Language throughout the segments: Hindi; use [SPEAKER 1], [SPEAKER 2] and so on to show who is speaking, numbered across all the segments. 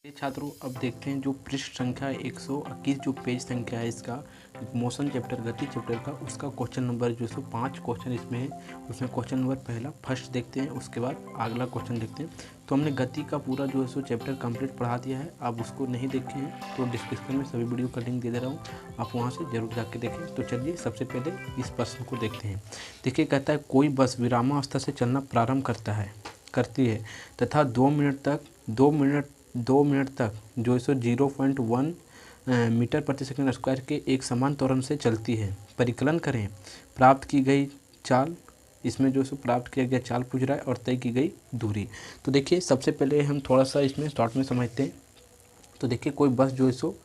[SPEAKER 1] ये छात्रों अब देखते हैं जो पृष्ठ संख्या 121 जो पेज संख्या है इसका मोशन चैप्टर गति चैप्टर का उसका क्वेश्चन नंबर जो सो 5 क्वेश्चन इसमें है। उसमें क्वेश्चन नंबर पहला फर्स्ट देखते हैं, उसके बाद अगला क्वेश्चन देखते हैं। तो हमने गति का पूरा जो है सो चैप्टर कंप्लीट पढ़ा दिया है। आप उसको नहीं देखे हैं तो डिस्क्रिप्शन में सभी वीडियो का लिंक दे रहा हूँ, आप वहाँ से जरूर जाके देखें। तो चलिए सबसे पहले इस प्रश्न को देखते हैं। देखिए कहता है कोई बस विरामावस्था से चलना प्रारंभ करती है तथा 2 मिनट तक जो सो 0.1 मीटर प्रति सेकंड स्क्वायर के एक समान त्वरण से चलती है। परिकलन करें। प्राप्त की गई चाल, इसमें जो सो प्राप्त किया गया चाल पूछ रहा है और तय की गई दूरी। तो देखिए सबसे पहले हम थोड़ा सा इसमें शॉर्ट में समझते हैं। तो देखिए कोई बस जो है सो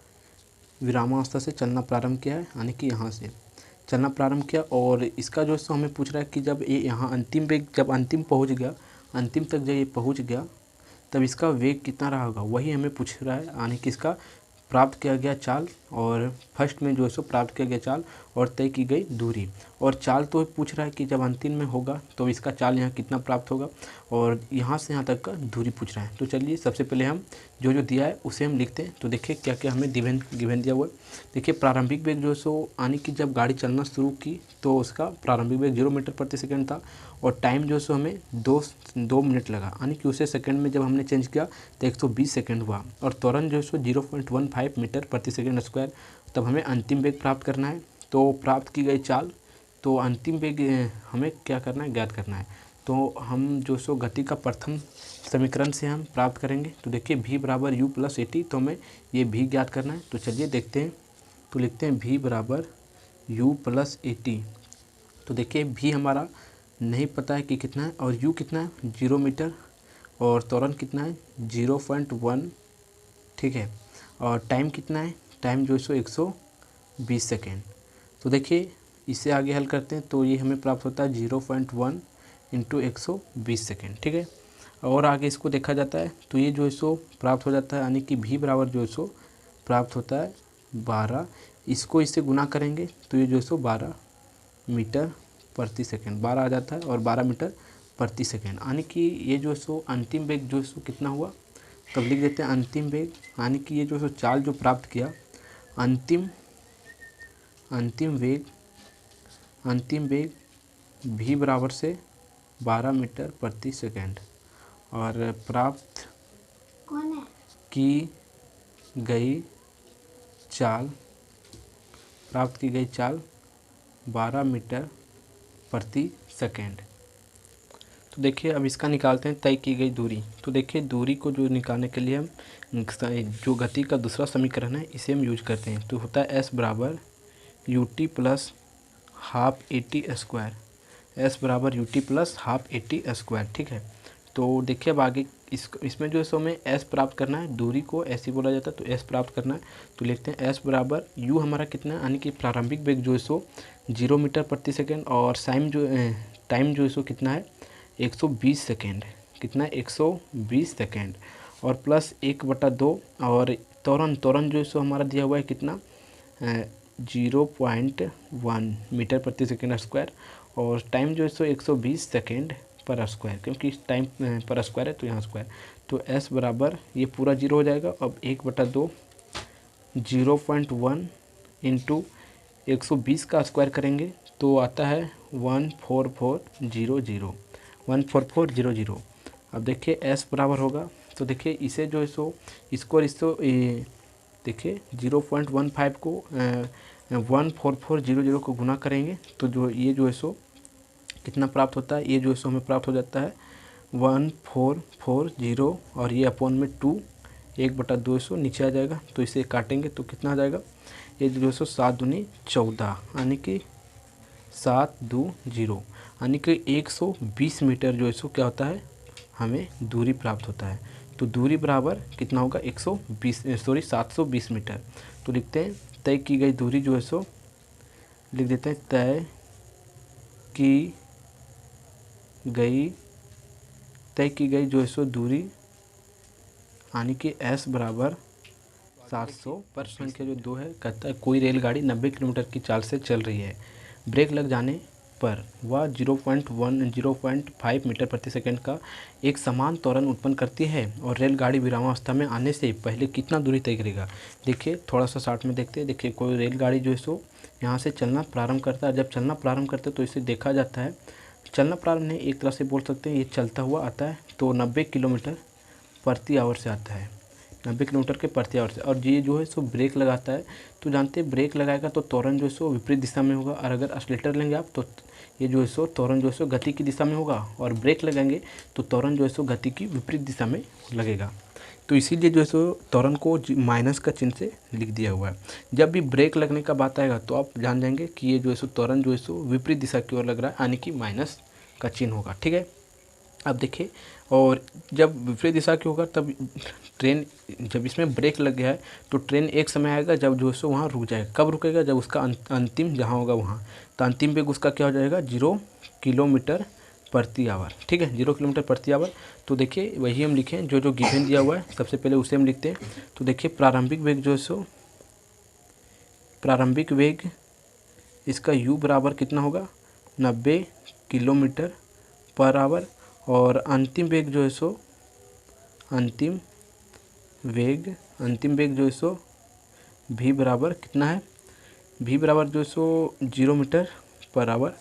[SPEAKER 1] विरामावस्था से चलना प्रारंभ किया है, यानी कि यहाँ से चलना प्रारंभ किया और इसका जो है सो हमें पूछ रहा है कि जब ये यहाँ अंतिम वेग जब अंतिम तक जब ये पहुँच गया तब इसका वेग कितना रहा होगा, वही हमें पूछ रहा है। यानी कि इसका प्राप्त किया गया चाल और फर्स्ट में जो है सो प्राप्त किया गया चाल और तय की गई दूरी। और चाल तो पूछ रहा है कि जब अंतिम में होगा तो इसका चाल यहाँ कितना प्राप्त होगा और यहाँ से यहाँ तक का दूरी पूछ रहा है। तो चलिए सबसे पहले हम जो दिया है उसे हम लिखते हैं। तो देखिए क्या क्या हमें गिवन दिया हुआ है। देखिए प्रारंभिक वेग जो है सो यानी कि जब गाड़ी चलना शुरू की तो उसका प्रारंभिक वेग 0 मीटर प्रति सेकंड था और टाइम जो है सो हमें 2 मिनट लगा, यानी कि उसे सेकंड में जब हमने चेंज किया तो 120 सेकंड हुआ। और त्वरण जो है सो 0.15 मीटर प्रति सेकंड स्क्वायर। तब हमें अंतिम वेग प्राप्त करना है। तो प्राप्त की गई चाल, तो अंतिम वेग हमें क्या करना है, ज्ञात करना है। तो हम जो सो गति का प्रथम समीकरण से हम प्राप्त करेंगे। तो देखिए v बराबर u प्लस ए टी, तो हमें ये v ज्ञात करना है। तो चलिए देखते हैं। तो लिखते हैं v बराबर u प्लस ए टी। तो देखिए v हमारा नहीं पता है कि कितना है और u कितना है 0 मीटर और त्वरण कितना है 0.1, ठीक है। और टाइम कितना है, टाइम जो है 120 सेकेंड। तो देखिए इससे आगे हल करते हैं तो ये हमें प्राप्त होता है 0.1 इंटू 120 सेकेंड, ठीक है। और आगे इसको देखा जाता है तो ये जो है सो प्राप्त हो जाता है, यानी कि v बराबर जो है सो प्राप्त होता है 12। इसको इससे गुना करेंगे तो ये जो है सो 12 मीटर प्रति सेकेंड 12 आ जाता है और 12 मीटर प्रति सेकेंड, यानी कि ये जो है सो अंतिम वेग जो है सो कितना हुआ। तब लिख देते हैं अंतिम वेग, यानी कि ये जो सो चाल जो प्राप्त किया अंतिम वेग v बराबर से 12 मीटर प्रति सेकेंड और प्राप्त की गई चाल 12 मीटर प्रति सेकेंड। तो देखिए अब इसका निकालते हैं तय की गई दूरी। तो देखिए दूरी को जो निकालने के लिए हम जो गति का दूसरा समीकरण है इसे हम यूज करते हैं। तो होता है s बराबर U T plus half A T square, S बराबर U T plus half A T square, ठीक है। तो देखिए अब आगे इसमें जो है सो हमें s प्राप्त करना है, दूरी को ऐसे बोला जाता है तो s प्राप्त करना है। तो लिखते हैं s बराबर u हमारा कितना है, यानी कि प्रारंभिक वेग जो है सो 0 मीटर प्रति सेकेंड और टाइम जो है सो कितना है 120 सेकेंड, कितना है 120 सेकेंड और प्लस 1/2 और त्वरण जो है सो हमारा दिया हुआ है कितना 0.1 मीटर प्रति सेकेंड स्क्वायर और टाइम जो है सो 120 सेकेंड पर स्क्वायर, क्योंकि टाइम पर स्क्वायर है तो यहाँ स्क्वायर। तो s बराबर ये पूरा 0 हो जाएगा। अब 1/2 0.1 इंटू 120 का स्क्वायर करेंगे तो आता है 14400। अब देखिए s बराबर होगा, तो देखिए इसे जो है सो इसको देखिए 0.15 को 14400 को गुना करेंगे तो जो ये जो है सो कितना प्राप्त होता है, ये जो है सो हमें प्राप्त हो जाता है 1440 और ये अपॉन में 2 1/200 नीचे आ जाएगा। तो इसे काटेंगे तो कितना आ जाएगा, ये जो है सो 7 दूनी 14, यानी कि 720, यानी कि 120 मीटर जो है सो क्या होता है हमें दूरी प्राप्त होता है। तो दूरी बराबर कितना होगा 720 मीटर। तो लिखते हैं तय की गई दूरी जो है सो लिख देते हैं तय की गई जो है सो दूरी, यानी कि s बराबर 700। पर संख्या जो 2 है कहता है कोई रेलगाड़ी 90 किलोमीटर की चाल से चल रही है। ब्रेक लग जाने पर वह 0.5 मीटर प्रति सेकंड का एक समान त्वरण उत्पन्न करती है और रेलगाड़ी विरामावस्था में आने से पहले कितना दूरी तय करेगा। देखिए थोड़ा सा शार्ट में देखते हैं। देखिए कोई रेलगाड़ी जो है सो यहाँ से चलना प्रारंभ करता है। जब चलना प्रारंभ करते हैं तो इसे देखा जाता है, चलना प्रारंभ नहीं, एक तरह से बोल सकते हैं ये चलता हुआ आता है तो 90 किलोमीटर प्रति आवर से आता है, 90 किलोमीटर के प्रति आवर से। और ये जो है सो ब्रेक लगाता है, तो जानते हैं ब्रेक लगाएगा तो त्वरण जो है सो विपरीत दिशा में होगा। और अगर एक्सीलरेटर लेंगे आप तो ये जो है सो त्वरण जो है सो गति की दिशा में होगा, और ब्रेक लगाएंगे तो त्वरण जो है सो गति की विपरीत दिशा में लगेगा। तो इसीलिए जो है सो त्वरण को माइनस का चिन्ह से लिख दिया हुआ है। जब भी ब्रेक लगने का बात आएगा तो आप जान जाएंगे कि ये जो है सो त्वरण जो है सो विपरीत दिशा की ओर लग रहा है, यानी कि माइनस का चिन्ह होगा। ठीक है, अब देखिए, और जब विपरीत दिशा की होगा तब ट्रेन, जब इसमें ब्रेक लग गया है तो ट्रेन एक समय आएगा जब जो है सो वहाँ रुक जाएगा। कब रुकेगा? जब उसका अंतिम जहाँ होगा वहाँ, तो अंतिम वेग उसका क्या हो जाएगा? 0 किलोमीटर प्रति आवर। ठीक है, 0 किलोमीटर प्रति आवर। तो देखिए वही हम लिखें जो जो गिवन दिया हुआ है, सबसे पहले उसे हम लिखते हैं। तो देखिए प्रारंभिक वेग जो है सो, प्रारंभिक वेग इसका u बराबर कितना होगा? 90 किलोमीटर पर आवर। और अंतिम वेग जो है सो, अंतिम वेग जो है सो v बराबर कितना है? v बराबर जो है सो 0 मीटर पर आवर।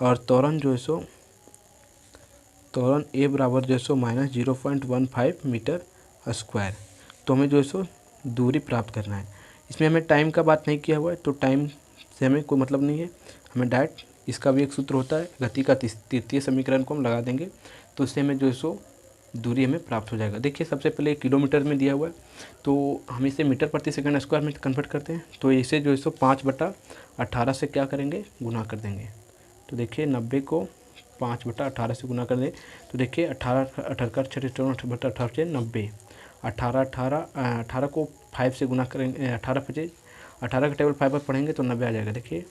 [SPEAKER 1] और त्वरण जो है सो, त्वरण a बराबर जो है सो -0.15 मीटर स्क्वायर। तो हमें जो है सो दूरी प्राप्त करना है। इसमें हमें टाइम का बात नहीं किया हुआ है, तो टाइम से हमें कोई मतलब नहीं है। हमें डायरेक्ट इसका भी एक सूत्र होता है, गति का तृतीय समीकरण को हम लगा देंगे तो इससे हमें जो है सो दूरी हमें प्राप्त हो जाएगा। देखिए सबसे पहले किलोमीटर में दिया हुआ है, तो हम इसे मीटर प्रति सेकंड स्क्वायर में कन्वर्ट करते हैं। तो इसे जो है सो 5/18 से क्या करेंगे? गुना कर देंगे। तो देखिए 90 को 5/18 से गुना कर दें तो देखिए 18 से 90, 18 को 5 से गुना करेंगे, 18 का टेबल 5 पर पढ़ेंगे तो 90 आ जाएगा। देखिए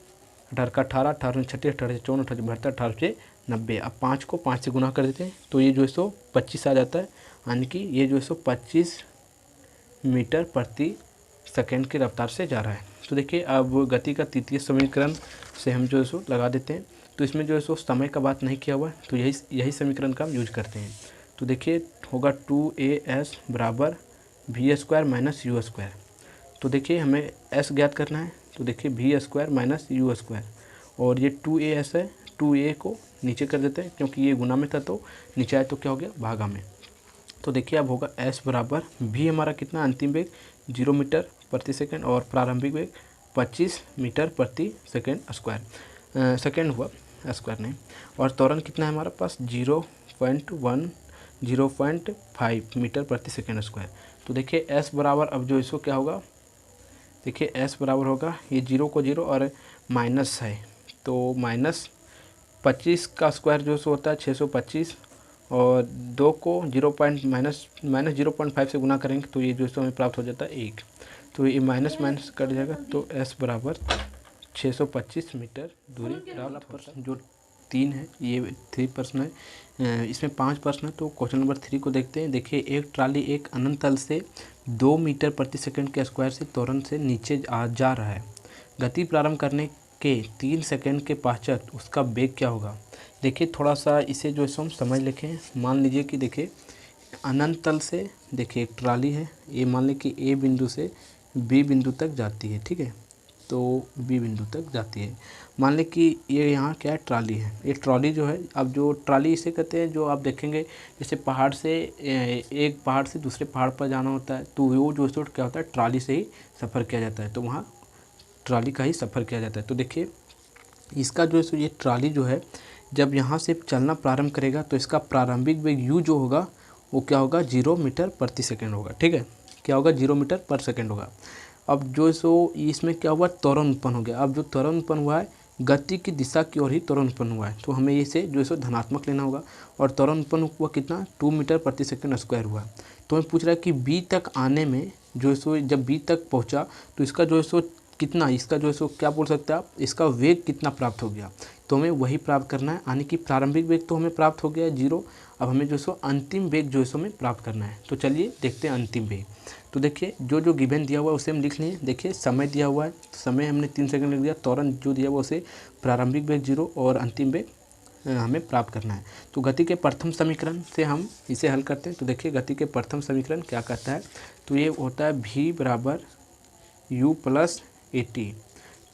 [SPEAKER 1] 18 का 18, 18 से 36, 18 से 54, 18 से 72, 18 से 90। अब 5 को 5 से गुना कर देते हैं तो ये जो है सो 25 आ जाता है, यानी कि ये जो है सो 25 मीटर प्रति सेकंड की रफ्तार से जा रहा है। तो देखिए अब गति का तृतीय समीकरण से हम जो है सो लगा देते हैं। तो इसमें जो है सो समय का बात नहीं किया हुआ है, तो यही समीकरण का हम यूज करते हैं। तो देखिए होगा 2as बराबर v square minus u square. तो देखिए हमें s ज्ञात करना है, तो देखिए v square minus u square, और ये 2as है, 2a को नीचे कर देते हैं क्योंकि ये गुना में था तो नीचे आए तो क्या हो गया? भागा में। तो देखिए अब होगा s बराबर v हमारा कितना? अंतिम वेग 0 मीटर प्रति सेकंड और प्रारंभिक वेग 25 मीटर प्रति सेकंड स्क्वायर, सेकंड हुआ स्क्वायर नहीं। और त्वरण कितना है हमारा पास? 0.5 मीटर प्रति सेकंड स्क्वायर। तो देखिए s बराबर अब जो इसको क्या होगा? देखिए s बराबर होगा, ये 0 को 0 और माइनस है तो -25 का स्क्वायर जो सो होता है 625, और 2 को -0.5 से गुना करेंगे तो ये जो सो हमें प्राप्त हो जाता है 1। तो ये माइनस माइनस कट जाएगा तो s बराबर 625 मीटर दूरी प्राप्त। जो 3 है ये 3 प्रश्न है, इसमें 5 प्रश्न है। तो क्वेश्चन नंबर 3 को देखते हैं। देखिए एक ट्राली एक अनंत तल से 2 मीटर प्रति सेकंड के स्क्वायर से त्वरण से नीचे जा रहा है। गति प्रारंभ करने के 3 सेकंड के पश्चात उसका वेग क्या होगा? देखिए थोड़ा सा इसे जो है हम समझ लिखें। मान लीजिए कि देखिए अनंत तल से देखिए एक ट्राली है, ये मान लें कि ए बिंदु से बी बिंदु तक जाती है। ठीक है, तो बी बिंदु तक जाती है। मान लें कि ये यहाँ क्या है? ट्राली है। ये ट्रॉली जो है, अब जो ट्राली इसे कहते हैं, जो आप देखेंगे जैसे पहाड़ से एक पहाड़ से दूसरे पहाड़ पर जाना होता है तो वो जो है क्या होता है? ट्राली से ही सफ़र किया जाता है, तो वहाँ ट्राली का ही सफ़र किया जाता है। तो देखिए इसका जो है ये ट्राली जो है जब यहाँ से चलना प्रारंभ करेगा तो इसका प्रारंभिक वेग u जो होगा वो क्या होगा? 0 मीटर प्रति सेकंड होगा। ठीक है, क्या होगा? 0 मीटर पर सेकंड होगा। अब जो सो इसमें क्या हुआ? त्वरण उत्पन्न हो गया। अब जो त्वरण उत्पन्न हुआ है गति की दिशा की ओर ही त्वरण उत्पन्न हुआ है, तो हमें इसे जो है सो धनात्मक लेना होगा। और त्वरण उत्पन्न हुआ कितना? 2 मीटर प्रति सेकंड स्क्वायर हुआ। तो हमें पूछ रहा है कि बी तक आने में जो है सो, जब बी तक पहुंचा तो इसका जो है सो कितना, इसका जो है सो क्या बोल सकते हैं आप? इसका वेग कितना प्राप्त हो गया? तो हमें वही प्राप्त करना है, यानी कि प्रारंभिक वेग तो हमें प्राप्त हो गया है 0। अब हमें जो है सो अंतिम वेग जो है सो हमें प्राप्त करना है। तो चलिए देखते हैं अंतिम वेग। तो देखिए जो जो गिवन दिया हुआ है उसे हम लिख लें। देखिए समय दिया हुआ है, समय हमने 3 सेकंड लिख दिया। त्वरण जो दिया हुआ उसे प्रारंभिक वेग 0 और अंतिम वेग हमें प्राप्त करना है। तो गति के प्रथम समीकरण से हम इसे हल करते हैं। तो देखिए गति के प्रथम समीकरण क्या कहता है, तो ये होता है v बराबर u प्लस AT।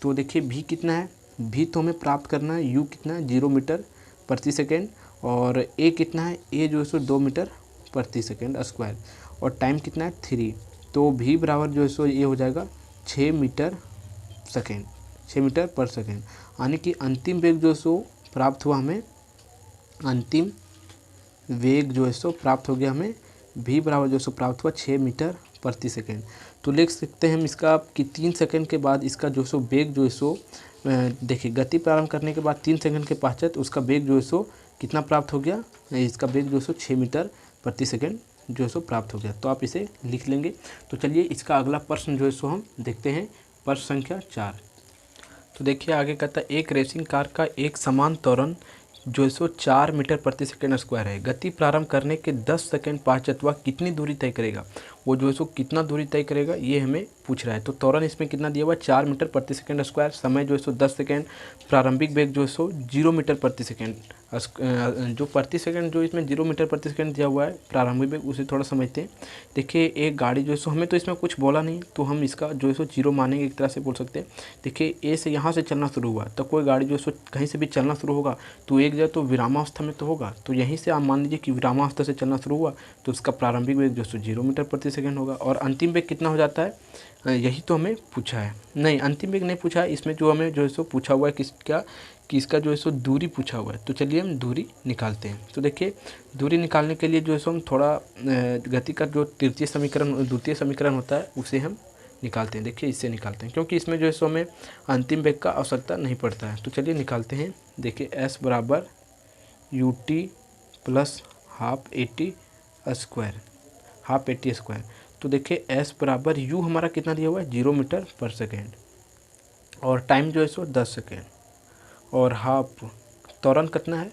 [SPEAKER 1] तो देखिए v कितना है, v तो हमें प्राप्त करना है, u कितना है 0 मीटर प्रति सेकेंड, और a कितना है, a जो है सो 2 मीटर प्रति सेकेंड स्क्वायर, और टाइम कितना है 3। तो v बराबर जो है सो ये हो जाएगा 6 मीटर सेकेंड, 6 मीटर पर सेकेंड। यानी कि अंतिम वेग जो है सो प्राप्त हुआ हमें, अंतिम वेग जो है सो प्राप्त हो गया हमें, v बराबर जो है सो प्राप्त हुआ 6 मीटर प्रति सेकेंड। तो लिख सकते हैं हम इसका कि 3 सेकंड के बाद इसका जो सो वेग जो है सो देखिए गति प्रारंभ करने के बाद 3 सेकंड के पश्चात उसका वेग जो है सो कितना प्राप्त हो गया, इसका वेग जो है सो 6 मीटर प्रति सेकेंड जो है सो प्राप्त हो गया। तो आप इसे लिख लेंगे। तो चलिए इसका अगला प्रश्न जो है सो हम देखते हैं, प्रश्न संख्या 4। तो देखिए आगे कहता है एक रेसिंग कार का एक समान त्वरण जो है सो 4 मीटर प्रति सेकेंड स्क्वायर है। गति प्रारंभ करने के 10 सेकंड पश्चात वह कितनी दूरी तय करेगा, वो जो है सो कितना दूरी तय करेगा ये हमें पूछ रहा है। तो त्वरण इसमें कितना दिया हुआ है 4 मीटर प्रति सेकेंड स्क्वायर, समय जो है सो 10 सेकंड, प्रारंभिक वेग जो है सो 0 मीटर प्रति सेकेंड, जो प्रति सेकंड जो इसमें 0 मीटर प्रति सेकंड दिया हुआ है प्रारंभिक वेग उसे थोड़ा समझते हैं। देखिए एक गाड़ी जो है सो हमें तो इसमें कुछ बोला नहीं, तो हम इसका जो है सो 0 मानेंगे, एक तरह से बोल सकते हैं। देखिए ए से यहाँ से चलना शुरू हुआ, तो कोई गाड़ी जो है सो कहीं से भी चलना शुरू होगा तो एक जगह तो विरामावस्था में तो होगा, तो यहीं से आप मान लीजिए कि विरामावस्था से चलना शुरू हुआ तो उसका प्रारंभिक वेग जो है सो 0 मीटर प्रति सेकंड होगा, और अंतिम वेग कितना हो जाता है, यही तो हमें पूछा है। नहीं, अंतिम वेग नहीं पूछा है, इसमें जो हमें जो है सो पूछा हुआ है कि इसका जो है सो दूरी पूछा हुआ है। तो चलिए हम दूरी निकालते हैं। तो देखिए दूरी निकालने के लिए जो है सो हम थोड़ा गति का जो द्वितीय समीकरण होता है उसे हम निकालते हैं। देखिए इससे निकालते हैं, क्योंकि इसमें जो है सो हमें अंतिम वेग का आवश्यकता नहीं पड़ता है। तो चलिए निकालते हैं। देखिए s बराबर ut plus half AT square, half AT square. तो देखिए s बराबर u हमारा कितना दिया हुआ है 0 मीटर पर सेकेंड, और टाइम जो है सो 10 सेकेंड, और हाफ त्वरण कितना है,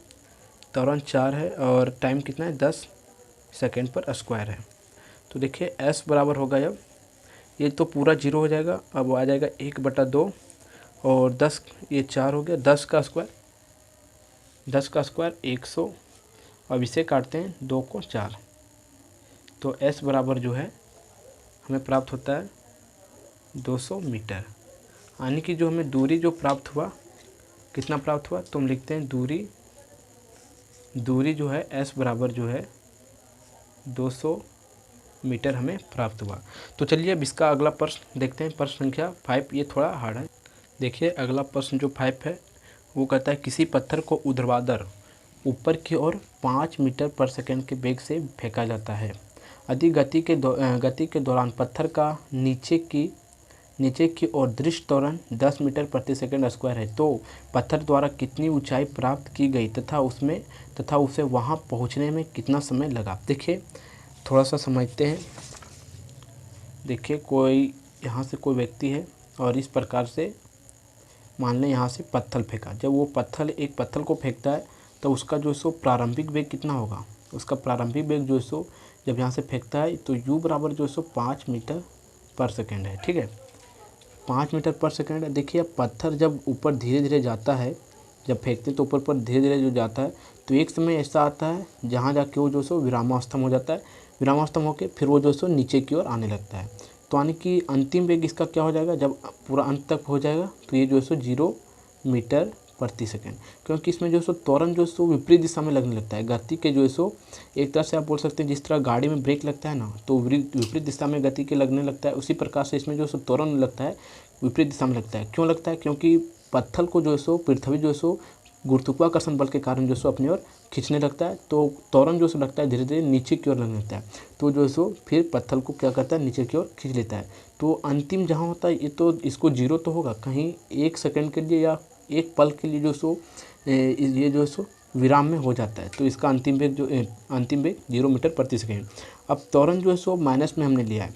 [SPEAKER 1] त्वरण 4 है, और टाइम कितना है 10 सेकेंड पर स्क्वायर है। तो देखिए s बराबर होगा, अब ये तो पूरा 0 हो जाएगा, अब आ जाएगा 1/2 और 10, ये 4 हो गया, 10 का स्क्वायर 100। अब इसे काटते हैं 2 को 4, तो s बराबर जो है हमें प्राप्त होता है 200 मीटर। यानी कि जो हमें दूरी जो प्राप्त हुआ, कितना प्राप्त हुआ, तो हम लिखते हैं दूरी जो है s बराबर जो है 200 मीटर हमें प्राप्त हुआ। तो चलिए अब इसका अगला प्रश्न देखते हैं, प्रश्न संख्या 5। ये थोड़ा हार्ड है। देखिए अगला प्रश्न जो 5 है वो कहता है किसी पत्थर को ऊर्ध्वाधर ऊपर की ओर 5 मीटर पर सेकंड के वेग से फेंका जाता है। यदि गति के दौरान पत्थर का नीचे की ओर दृश्य त्वरण 10 मीटर प्रति सेकंड स्क्वायर है, तो पत्थर द्वारा कितनी ऊंचाई प्राप्त की गई तथा उसे वहां पहुंचने में कितना समय लगा। देखिए थोड़ा सा समझते हैं। देखिए कोई यहाँ से कोई व्यक्ति है और इस प्रकार से मान लें यहाँ से पत्थर फेंका। जब वो एक पत्थर को फेंकता है तो उसका जो सो प्रारंभिक वेग कितना होगा, उसका प्रारंभिक वेग जो सो जब यहाँ से फेंकता है तो u बराबर जो सो 5 मीटर पर सेकेंड है। ठीक है, 5 मीटर पर सेकेंड है। देखिए अब पत्थर जब ऊपर धीरे धीरे जाता है, जब फेंकते हैं तो ऊपर पर धीरे धीरे जो जाता है, तो एक समय ऐसा आता है जहाँ जाके वो जो सो विरामावस्था हो जाता है, विरामावस्था होकर फिर वो जो सो नीचे की ओर आने लगता है। तो यानी कि अंतिम वेग इसका क्या हो जाएगा, जब पूरा अंत तक हो जाएगा तो ये जो सो 0 मीटर प्रति सेकेंड, क्योंकि इसमें जो सो त्वरण जो सो विपरीत दिशा में लगने लगता है। गति के जो सो एक तरह से आप बोल सकते हैं जिस तरह गाड़ी में ब्रेक लगता है ना, तो विपरीत दिशा में गति के लगने लगता है, उसी प्रकार से इसमें जो सो त्वरण लगता है विपरीत दिशा में लगता है। क्यों लगता है, क्योंकि पत्थर को जो सो पृथ्वी जो सो गुरुत्वाकर्षण बल के कारण जो सो अपनी ओर खींचने लगता है, तो त्वरण जो सो लगता है धीरे धीरे नीचे की ओर लगने लगता है, तो जो सो फिर पत्थर को क्या करता है नीचे की ओर खींच लेता है। तो अंतिम जहाँ होता है ये तो इसको 0 तो होगा, कहीं 1 सेकंड के लिए या 1 पल के लिए जो सो ये जो सो विराम में हो जाता है, तो इसका अंतिम वेग 0 मीटर प्रति सेकेंड। अब त्वरण जो है सो माइनस में हमने लिया है,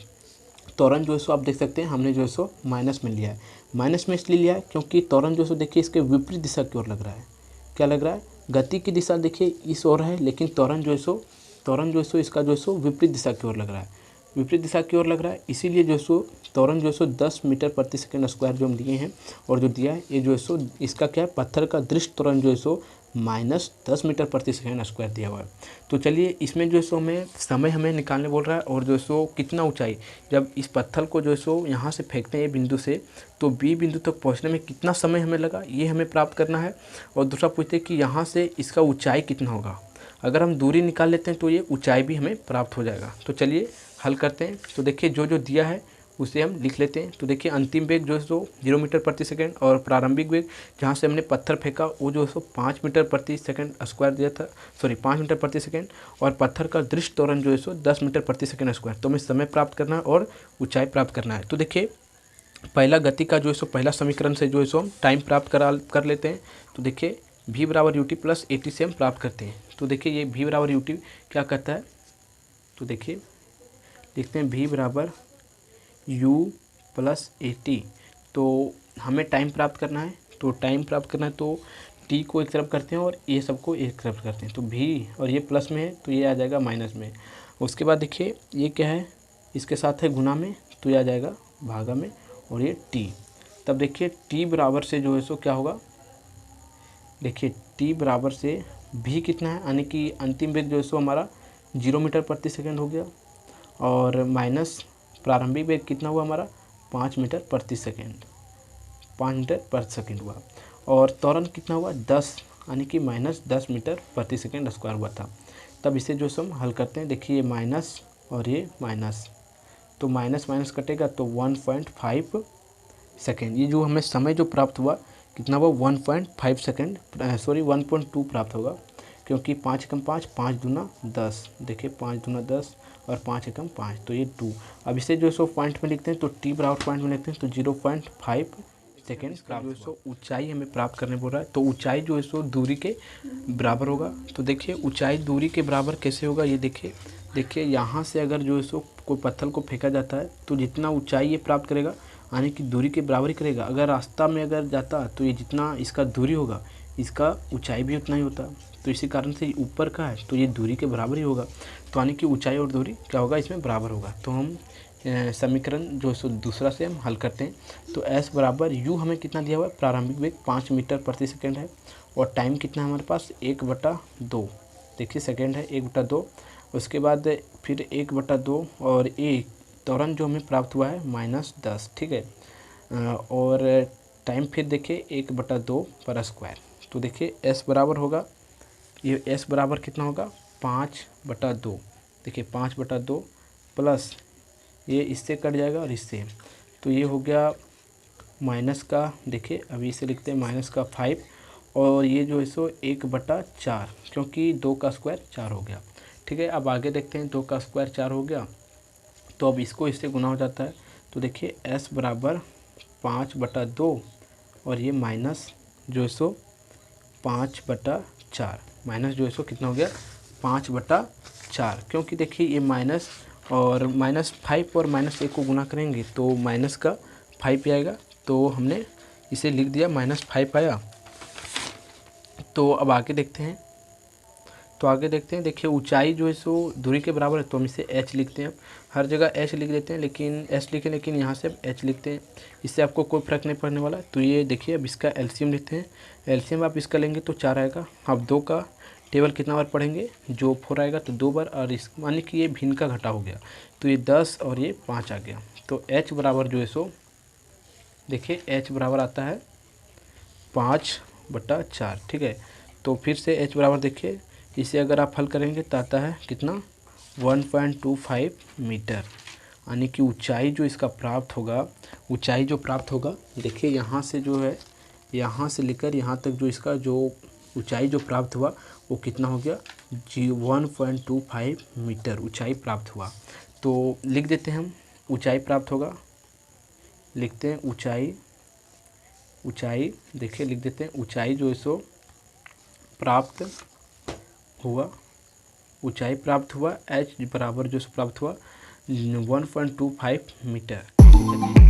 [SPEAKER 1] त्वरण जो है सो आप देख सकते हैं हमने जो है सो माइनस में लिया है। माइनस में इसलिए लिया है क्योंकि त्वरण जो सो देखिए इसके विपरीत दिशा की ओर लग रहा है। क्या लग रहा है, गति की दिशा देखिए इस ओर है, लेकिन त्वरण जो है सो इसका जो है सो विपरीत दिशा की ओर लग रहा है। विपरीत दिशा की ओर लग रहा है, इसीलिए जो है सो त्वरण जो है सो 10 मीटर प्रति सेकंड स्क्वायर जो हम दिए हैं और जो दिया है ये जो है सो इसका क्या है, पत्थर का दृश्य त्वरण जो है सो -10 मीटर प्रति सेकंड स्क्वायर दिया हुआ है। तो चलिए इसमें जो है सो हमें समय हमें निकालने बोल रहा है और जो है सो कितना ऊंचाई, जब इस पत्थर को जो है सो यहाँ से फेंकते हैं ए बिंदु से तो बी बिंदु तक पहुँचने में कितना समय हमें लगा, ये हमें प्राप्त करना है। और दूसरा पूछते हैं कि यहाँ से इसका ऊंचाई कितना होगा। अगर हम दूरी निकाल लेते हैं तो ये ऊंचाई भी हमें प्राप्त हो जाएगा। तो चलिए हल करते हैं। तो देखिए जो जो दिया है उसे हम लिख लेते हैं। तो देखिए अंतिम वेग जो है सो 0 मीटर प्रति सेकंड और प्रारंभिक वेग जहाँ से हमने पत्थर फेंका वो जो है सो 5 मीटर प्रति सेकंड स्क्वायर दिया था, 5 मीटर प्रति सेकंड। और पत्थर का दृश्य त्वरण जो है सो 10 मीटर प्रति सेकंड स्क्वायर। तो हमें समय प्राप्त करना है और ऊंचाई प्राप्त करना है। तो देखिए पहला गति का जो है सो पहला समीकरण से जो है सो हम टाइम प्राप्त कर लेते हैं। तो देखिए v बराबर ut प्लस at से हम प्राप्त करते हैं। तो देखिए ये v बराबर ut क्या कहता है, तो देखिए लिखते हैं v बराबर u प्लस at। तो हमें टाइम प्राप्त करना है, तो टाइम प्राप्त करना है तो t को एक तरफ करते हैं और ये सबको एक तरफ करते हैं। तो v और ये प्लस में है तो ये आ जाएगा माइनस में। उसके बाद देखिए ये क्या है, इसके साथ है गुना में तो ये आ जाएगा भागा में और ये t। तब देखिए t बराबर से जो है सो क्या होगा, देखिए t बराबर से v कितना है, यानी कि अंतिम वेग जो है सो हमारा 0 मीटर प्रति सेकंड हो गया और माइनस प्रारंभिक वेग कितना हुआ हमारा 5 मीटर प्रति सेकंड, 5 मीटर प्रति सेकंड हुआ। और त्वरण कितना हुआ 10, यानी कि -10 मीटर प्रति सेकंड स्क्वायर हुआ था। तब इसे जो हम हल करते हैं, देखिए ये माइनस और ये माइनस, तो माइनस माइनस कटेगा तो 1.5 सेकेंड। ये जो हमें समय जो प्राप्त हुआ कितना हुआ 1.5 सेकेंड, 1.2 प्राप्त होगा, क्योंकि 5 एकम 5, 5 दूना 10, देखिए 5 दूना 10 और 5 एकम 5 तो ये 2। अब इसे जो है सो पॉइंट में लिखते हैं, तो t बराबर पॉइंट में लिखते हैं तो 0.5 सेकेंड प्राप्त जो है सो ऊंचाई हमें प्राप्त करने बोल रहा है। तो ऊंचाई जो है सो दूरी के बराबर होगा। तो देखिए ऊंचाई दूरी के बराबर कैसे होगा, ये देखिए यहाँ से अगर जो है सो कोई पत्थर को फेंका जाता है तो जितना ऊंचाई ये प्राप्त करेगा यानी कि दूरी के बराबर ही करेगा। अगर रास्ता में अगर जाता तो ये जितना इसका दूरी होगा इसका ऊंचाई भी उतना ही होता। तो इसी कारण से ऊपर का है तो ये दूरी के बराबर ही होगा। तो यानी कि ऊंचाई और दूरी क्या होगा, इसमें बराबर होगा। तो हम समीकरण जो सो दूसरा से हम हल करते हैं। तो s बराबर u हमें कितना दिया हुआ है, प्रारंभिक वेग 5 मीटर प्रति सेकंड है और टाइम कितना है हमारे पास 1/2, देखिए सेकंड है 1/2। उसके बाद फिर 1/2 और एक त्वरण जो हमें प्राप्त हुआ है -10, ठीक है। और टाइम फिर देखिए 1/2 पर स्क्वायर। तो देखिए s बराबर होगा, ये s बराबर कितना होगा 5/2, देखिए 5/2 प्लस ये इससे कट जाएगा और इससे, तो ये हो गया माइनस का, देखिए अभी इसे लिखते हैं -5 और ये जो है सो 1/4, क्योंकि 2 का स्क्वायर 4 हो गया, ठीक है। अब आगे देखते हैं 2 का स्क्वायर 4 हो गया तो अब इसको इससे गुना हो जाता है। तो देखिए s बराबर 5/2 और ये माइनस जो है सो 5/4, माइनस जो है सो कितना हो गया 5/4, क्योंकि देखिए ये माइनस और -5 और -1 को गुना करेंगे तो माइनस का 5 आएगा। तो हमने इसे लिख दिया -5 आया। तो अब आगे देखते हैं, देखिए ऊंचाई जो है सो दूरी के बराबर है तो हम इसे h लिखते हैं। हर जगह h लिख देते हैं लेकिन यहाँ से h लिखते हैं, इससे आपको कोई फ़र्क नहीं पड़ने वाला। तो ये देखिए अब इसका एलसीएम लिखते हैं, एलसीएम आप इसका लेंगे तो 4 आएगा। अब 2 का टेबल कितना बार पढ़ेंगे, जो 4 आएगा तो 2 बार, और इस माने कि ये भिन्न का घटा हो गया तो ये 10 और ये 5 आ गया। तो h बराबर जो है सो देखिए h बराबर आता है 5/4, ठीक है। तो फिर से h बराबर देखिए इसे अगर आप हल करेंगे तो आता है कितना 1.25 मीटर, यानी कि ऊंचाई जो इसका प्राप्त होगा, ऊंचाई जो प्राप्त होगा देखिए यहाँ से जो है यहाँ से लेकर यहाँ तक जो इसका जो ऊंचाई जो प्राप्त हुआ वो कितना हो गया 1.25 मीटर ऊंचाई प्राप्त हुआ। तो लिख देते हैं हम ऊंचाई प्राप्त होगा, लिखते हैं ऊंचाई देखिए लिख देते हैं ऊंचाई जो है सो प्राप्त हुआ, ऊंचाई प्राप्त हुआ h बराबर जो प्राप्त हुआ 1.25 मीटर।